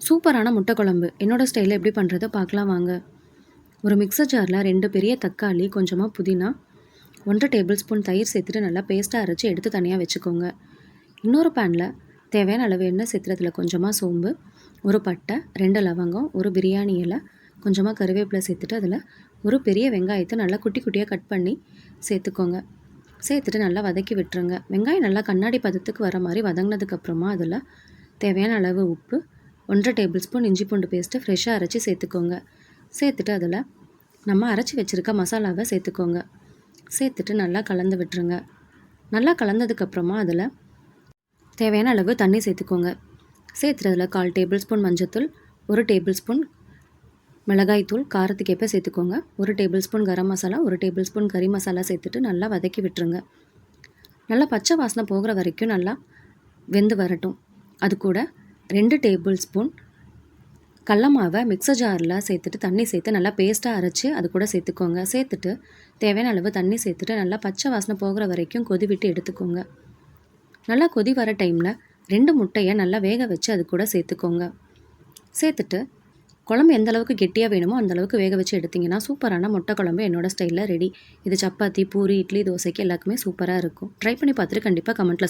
சூப்பரான முட்டை குழம்பு என்னோடய ஸ்டைலில் எப்படி பண்ணுறத பார்க்கலாம் வாங்க. ஒரு மிக்சர் ஜாரில் 2 பெரிய தக்காளி, கொஞ்சமாக புதினா, 1 டேபிள் ஸ்பூன் தயிர் சேர்த்துட்டு நல்லா பேஸ்ட்டாக அரைச்சி எடுத்து தனியாக வச்சுக்கோங்க. இன்னொரு பேனில் தேவையான அளவு எண்ணெய் சேர்த்துறதுல கொஞ்சமாக சோம்பு, ஒரு பட்டை, 2 லவங்கம், ஒரு பிரியாணி இலை, கொஞ்சமாக கருவேப்பிலை சேர்த்துட்டு அதில் ஒரு பெரிய வெங்காயத்தை நல்லா குட்டி குட்டியாக கட் பண்ணி சேர்த்துக்கோங்க. சேர்த்துட்டு நல்லா வதக்கி விட்டுருங்க. வெங்காயம் நல்லா கண்ணாடி பதத்துக்கு வர மாதிரி வதங்கினதுக்கப்புறமா அதில் தேவையான அளவு உப்பு, 1 டேபிள் ஸ்பூன் இஞ்சி பூண்டு பேஸ்ட்டு ஃப்ரெஷ்ஷாக அரைச்சி சேர்த்துக்கோங்க. சேர்த்துட்டு அதில் நம்ம அரைச்சி வச்சுருக்க மசாலாவை சேர்த்துக்கோங்க. சேர்த்துட்டு நல்லா கலந்து விட்டுருங்க. நல்லா கலந்ததுக்கப்புறமா அதில் தேவையான அளவு தண்ணி சேர்த்துக்கோங்க. சேர்த்துட்டு அதில் 1/4 டேபிள் ஸ்பூன் மஞ்சத்தூள், 1 டேபிள் ஸ்பூன் மிளகாய்த்தூள் காரத்துக்கேற்ப சேர்த்துக்கோங்க, 1 table spoon garam masala, 1 table spoon கறி மசாலா சேர்த்துட்டு நல்லா வதக்கி விட்டுருங்க. நல்லா பச்சை வாசனை போகிற வரைக்கும் நல்லா வெந்து வரட்டும். அது கூட 2 டேபிள் ஸ்பூன் கடல மாவை மிக்சர் ஜாரில் சேர்த்துட்டு தண்ணி சேர்த்து நல்லா பேஸ்ட்டாக அரைச்சி அது கூட சேர்த்துக்கோங்க. சேர்த்துட்டு தேவையான அளவு தண்ணி சேர்த்துட்டு நல்லா பச்சை வாசனை போகிற வரைக்கும் கொதி விட்டு எடுத்துக்கோங்க. நல்லா கொதி வர டைமில் 2 முட்டையை நல்லா வேக வச்சு அது கூட சேர்த்துக்கோங்க. சேர்த்துட்டு குழம்பு எந்த அளவுக்கு கெட்டியாக வேணுமோ அந்தளவுக்கு வேக வச்சு எடுத்திங்கன்னா சூப்பரான முட்டை குழம்பு என்னோடய ஸ்டைலில் ரெடி. இது சப்பாத்தி, பூரி, இட்லி, தோசைக்கு எல்லாருக்குமே சூப்பராக இருக்கும். ட்ரை பண்ணி பார்த்துட்டு கண்டிப்பாக கமெண்ட்டில்